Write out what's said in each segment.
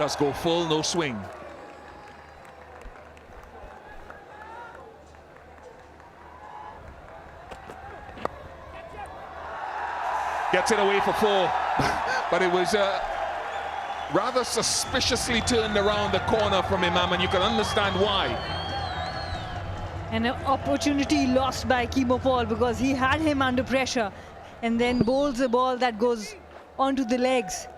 Let's go full, no swing. Gets it away for 4, but it was rather suspiciously turned around the corner from Imam, and you can understand why. An opportunity lost by Kimo Paul because he had him under pressure and then bowls a ball that goes onto the legs.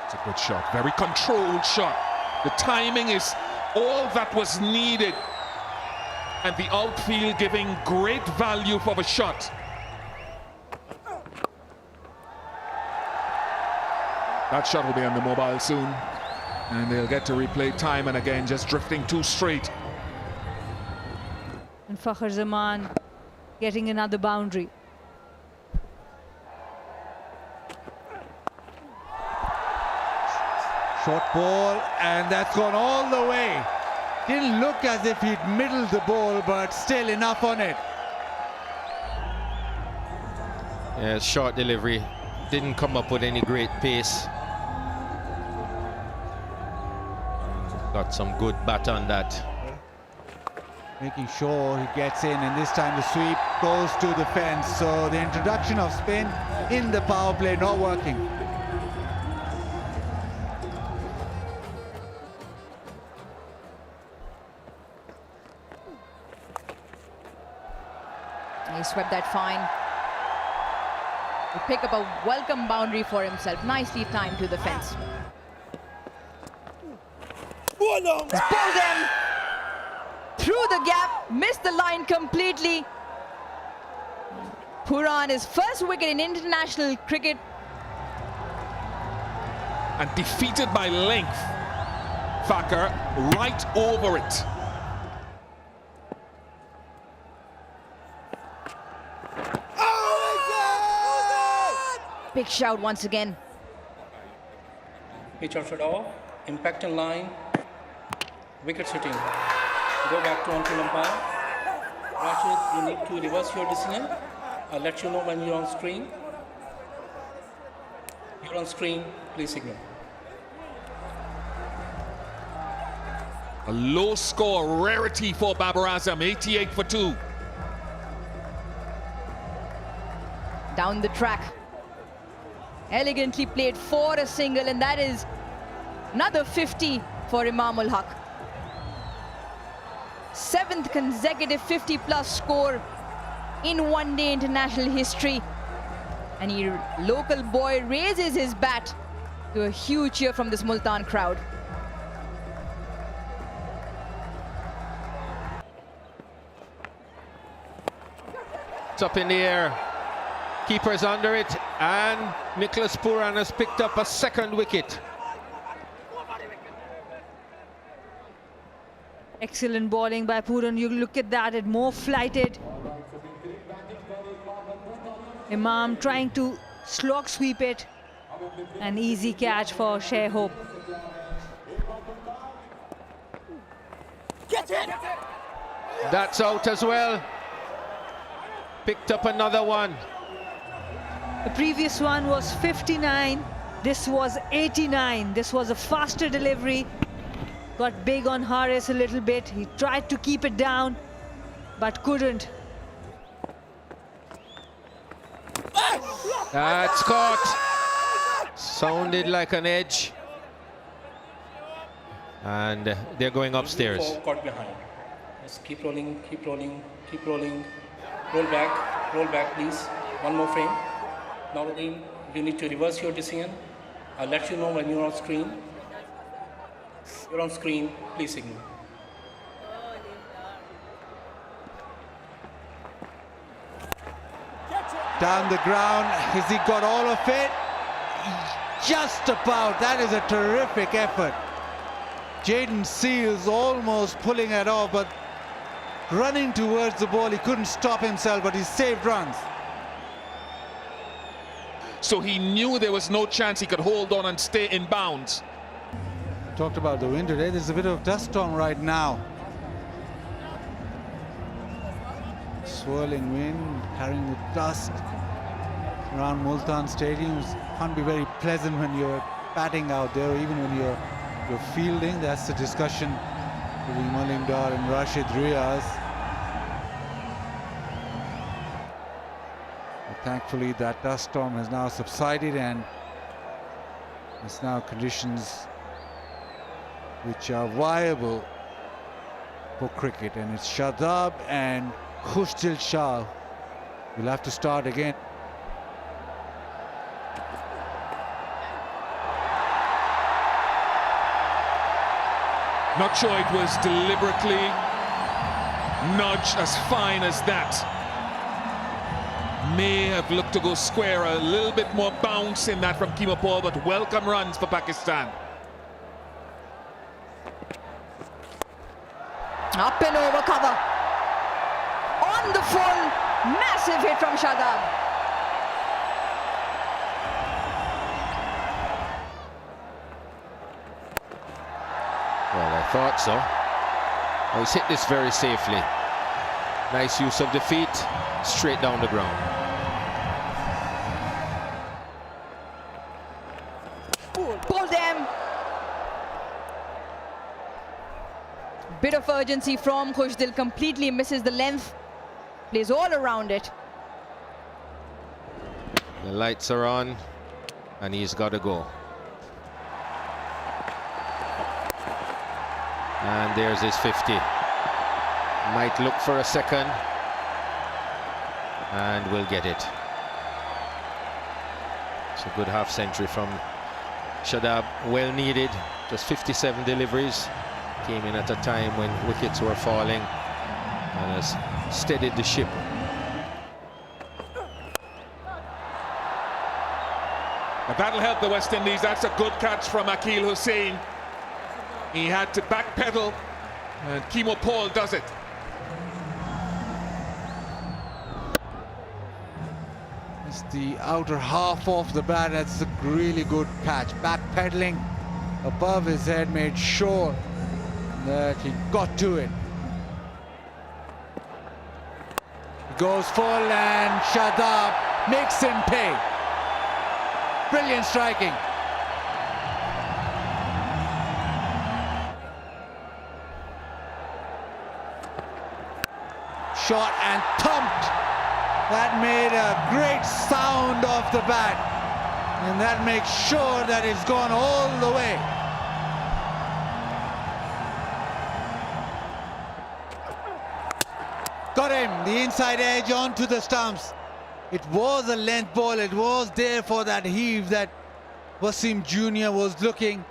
It's a good shot, very controlled shot. The timing is all that was needed, and the outfield giving great value for the shot. That shot will be on the mobile soon, and they'll get to replay time and again, just drifting too straight. And Fakhar Zaman getting another boundary. Short ball, and that's gone all the way. Didn't look as if he'd middled the ball, but still enough on it. Yeah, short delivery. Didn't come up with any great pace. Got some good bat on that. Making sure he gets in, and this time the sweep goes to the fence. So the introduction of spin in the power play not working. He swept that fine. He pick up a welcome boundary for himself. Nicely timed to the fence. He's pulled him through the gap, missed the line completely. Puran, his first wicket in international cricket. And defeated by length. Fakhar right over it. Big shout once again. Pitch outside off, impact in line, wicket sitting. Go back to on-field umpire. Rashid, you need to reverse your decision. I'll let you know when you're on screen. You're on screen, please signal. A low score, rarity for Babar Azam, 88 for 2. Down the track. Elegantly played for a single, and that is another 50 for Imam ul Haq. 7th consecutive 50-plus score in one-day international history. And local boy raises his bat to a huge cheer from this Multan crowd. It's up in the air. Keeper's under it, and Nicholas Puran has picked up a second wicket. Excellent bowling by Puran. You look at that, it more flighted. Imam trying to slog sweep it. An easy catch for Share Hope. That's out as well. Picked up another one. The previous one was 59. This was 89. This was a faster delivery. Got big on Haris a little bit. He tried to keep it down, but couldn't. That's caught. Sounded like an edge. And they're going upstairs. Caught behind. Just keep rolling, keep rolling, keep rolling. Roll back, please. One more frame. Now, you need to reverse your decision. I'll let you know when you're on screen. You're on screen, please signal. Down the ground, has he got all of it? Just about. That is a terrific effort. Jaden Seals almost pulling it off, but running towards the ball, he couldn't stop himself, but he saved runs. So he knew there was no chance he could hold on and stay in bounds. Talked about the wind today. There's a bit of dust storm right now. Swirling wind, carrying the dust. around Multan Stadiums. Can't be very pleasant when you're batting out there, or even when you're fielding. That's the discussion between Malim Dar and Rashid Riaz. But thankfully, that dust storm has now subsided, and it's now conditions which are viable for cricket. And it's Shadab and Khushdil Shah will have to start again. Not sure it was deliberately nudged as fine as that. May have looked to go square, a little bit more bounce in that from Keema Paul, but welcome runs for Pakistan. Up and over cover. On the full, massive hit from Shadab. Well, I thought so. Oh, he's hit this very safely. Nice use of the feet, straight down the ground. Pull them. Bit of urgency from Khushdil, completely misses the length. Plays all around it. The lights are on, and he's got to go. And there's his 50. Might look for a second, and will get it. It's a good half century from Shadab, well needed. Just 57 deliveries. Came in at a time when wickets were falling and has steadied the ship. But that'll help the West Indies. That's a good catch from Akil Hussain. He had to backpedal, and Keema Paul does it. It's the outer half of the bat. That's a really good catch. Backpedaling above his head made sure that he got to it. He goes full, and Shadab makes him pay. Brilliant striking. Shot and thumped. That made a great sound off the bat, and that makes sure that it's gone all the way. Got him, the inside edge onto the stumps. It was a length ball. It was there for that heave that Wasim Jr. was looking.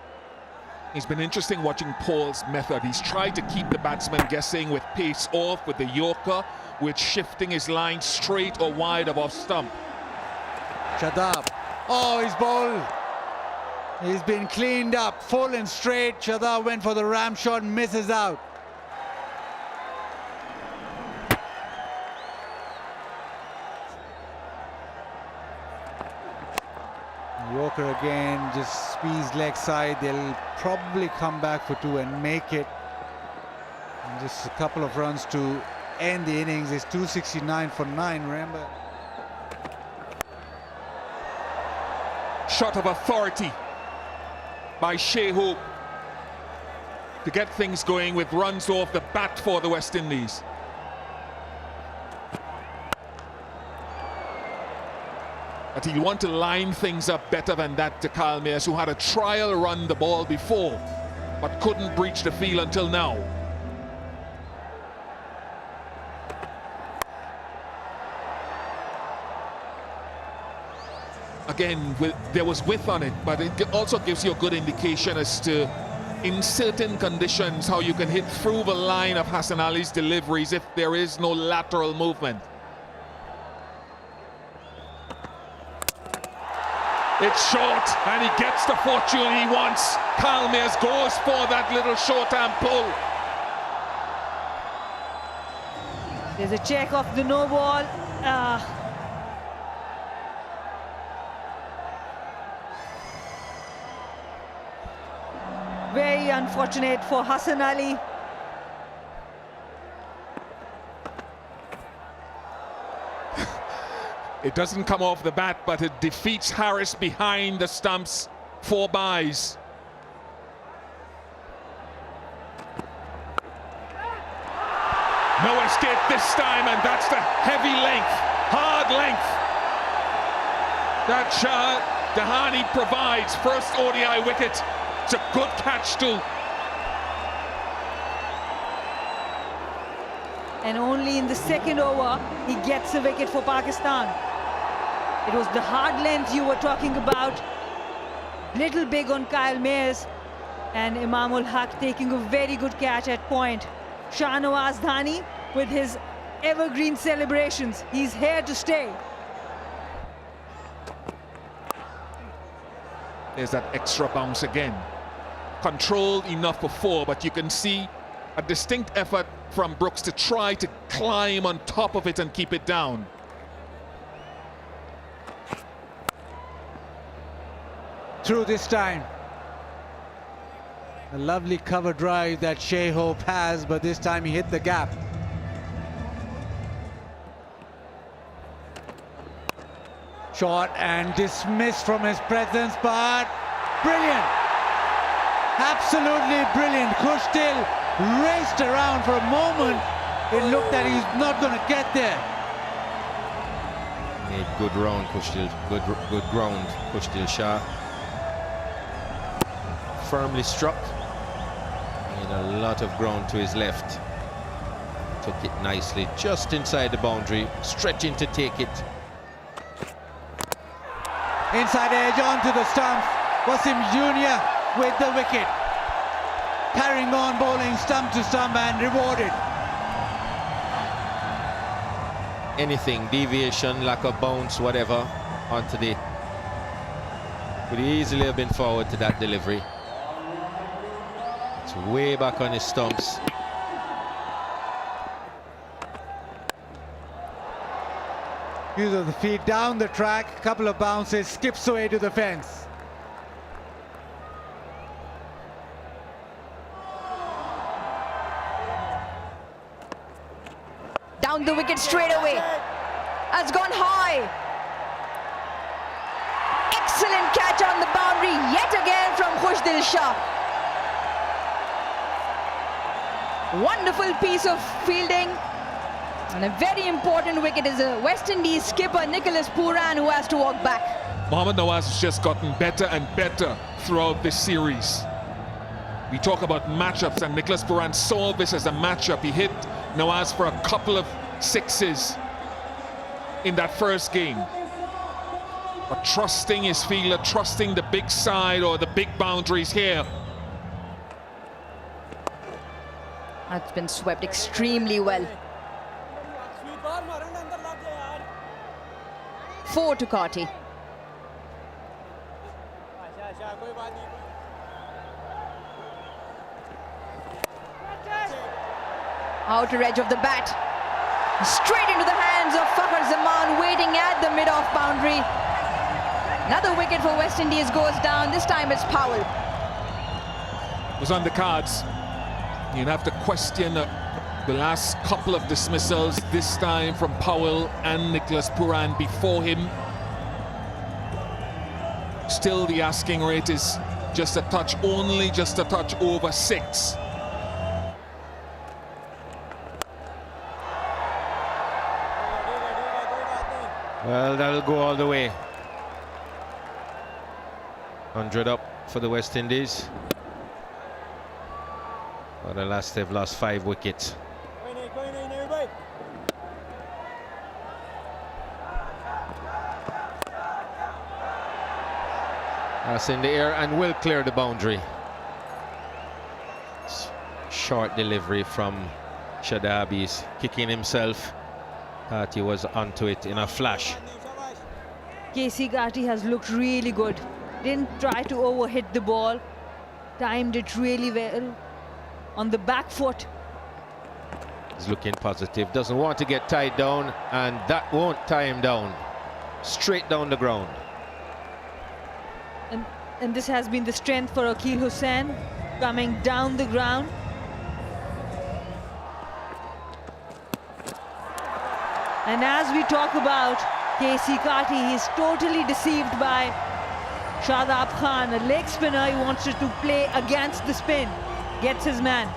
It's been interesting watching Paul's method. He's tried to keep the batsman guessing with pace off, with the Yorker, with shifting his line straight or wide of off stump. Shadab. Oh, he's bowled. He's been cleaned up, full and straight. Shadab went for the ram shot and misses out. Yorker again, just squeeze leg side. They'll probably come back for two and make it. And just a couple of runs to end the innings. It's 269 for 9, remember. Shot of authority by Shehu to get things going with runs off the bat for the West Indies. But he'll want to line things up better than that to Kyle Mayers, who had a trial run the ball before, but couldn't breach the field until now. Again, there was width on it, but it also gives you a good indication as to, in certain conditions, how you can hit through the line of Hassan Ali's deliveries if there is no lateral movement. It's short, and he gets the fortune he wants. Kyle Mayers goes for that little short-arm pull. There's a check off the no ball. Very unfortunate for Hassan Ali. It doesn't come off the bat, but it defeats Harris behind the stumps. 4 byes. No escape this time, and that's the heavy length, hard length that Shah Dahani provides. First ODI wicket. It's a good catch too. And only in the second over, he gets a wicket for Pakistan. It was the hard length you were talking about. Little big on Kyle Mayers, and Imamul Haq taking a very good catch at point. Shahnawaz Dhani with his evergreen celebrations. He's here to stay. There's that extra bounce again. Controlled enough for 4, but you can see a distinct effort from Brooks to try to climb on top of it and keep it down. Through this time. A lovely cover drive that Shai Hope has, but this time he hit the gap. Shot and dismissed from his presence, but brilliant. Absolutely brilliant. Kushtil raced around for a moment. It looked that he's not going to get there. Made good round, Kushtil. Good ground, Kushtil Shah. Firmly struck. Made a lot of ground to his left. Took it nicely, just inside the boundary, stretching to take it. Inside edge onto the stumps. Wasim Jr. with the wicket. Carrying on, bowling stump to stump and rewarded. Anything, deviation, lack of bounce, whatever, onto the... Could easily have been forward to that delivery. It's way back on his stumps. Use of the feet down the track, couple of bounces, skips away to the fence. Down the wicket straight away. Has gone high. Excellent catch on the boundary yet again from Khushdil Shah. Wonderful piece of fielding. And a very important wicket is a West Indies skipper Nicholas Pooran, who has to walk back. Mohammad Nawaz has just gotten better and better throughout this series. We talk about matchups, and Nicholas Pooran saw this as a matchup. He hit Nawaz for a couple of sixes in that first game. But trusting his fielder, trusting the big side or the big boundaries here. That's been swept extremely well. 4 to Kati. Outer edge of the bat. Straight into the hands of Fakhar Zaman, waiting at the mid-off boundary. Another wicket for West Indies goes down. This time it's Powell. It was on the cards. You'd have to question the last couple of dismissals, this time from Powell and Nicholas Pooran before him. Still the asking rate is just a touch, only just a touch over 6. Well, that'll go all the way. 100 up for the West Indies. But alas, they've lost 5 wickets. That's in the air and will clear the boundary. Short delivery from Shadab. He's kicking himself. Thought he was onto it in a flash. KC Gati has looked really good. Didn't try to overhit the ball. Timed it really well. On the back foot. He's looking positive. Doesn't want to get tied down, and that won't tie him down. Straight down the ground. And this has been the strength for Akeal Hussain, coming down the ground. And as we talk about KC Kati, he's totally deceived by Shadab Khan, a leg spinner. He wants to play against the spin. Gets his man.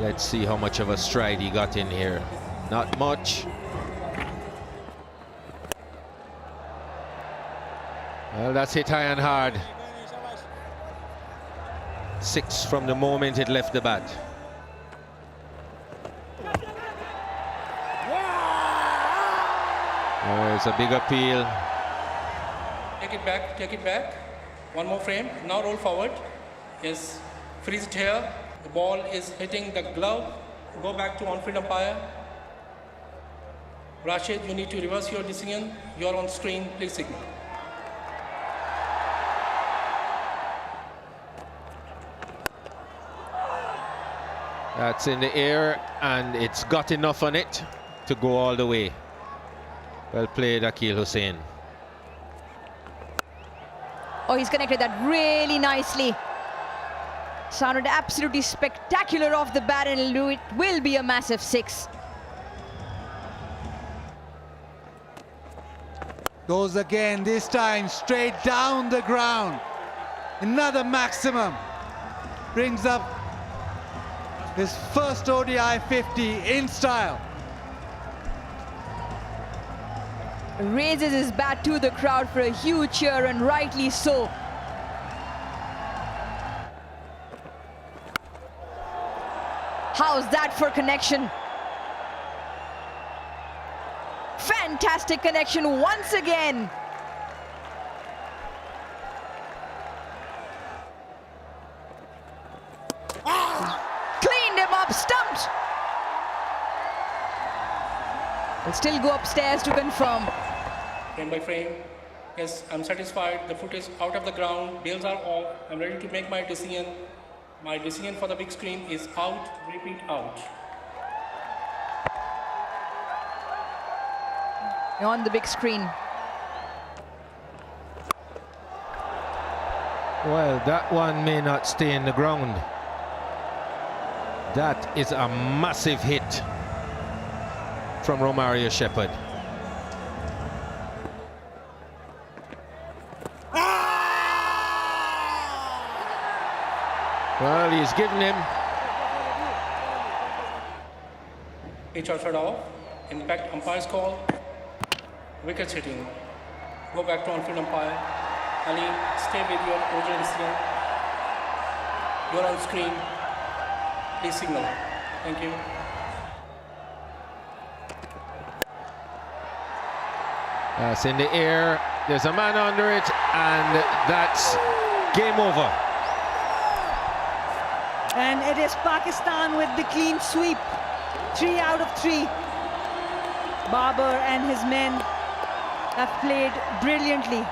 Let's see how much of a stride he got in here. Not much. Well, that's hit high and hard. 6 from the moment it left the bat. There's a big appeal. Take it back, take it back. One more frame. Now roll forward. Yes, freeze it here. The ball is hitting the glove. Go back to on-field umpire. Rashid, you need to reverse your decision. You're on screen, please signal. That's in the air, and it's got enough on it to go all the way. Well played, Akil Hussain. Oh, he's connected that really nicely. Sounded absolutely spectacular off the bat, and it will be a massive 6. Goes again, this time straight down the ground. Another maximum. Brings up his first ODI 50 in style. Raises his bat to the crowd for a huge cheer, and rightly so. How's that for connection? Fantastic connection once again. Cleaned him up, stumped. Will still go upstairs to confirm. Frame by frame. Yes, I'm satisfied. The foot is out of the ground. Bails are off. I'm ready to make my decision. My decision for the big screen is out. Repeat, out. On the big screen. Well, that one may not stay in the ground. That is a massive hit from Romario Shepherd. Well, he's given him. Pitch outside off. Impact umpire's call. Wickets hitting. Go back to on-field umpire. Ali, stay with your original decision. You're on screen. Please signal. Thank you. That's in the air. There's a man under it, and that's game over. And it is Pakistan with the clean sweep. 3 out of 3. Babar and his men have played brilliantly.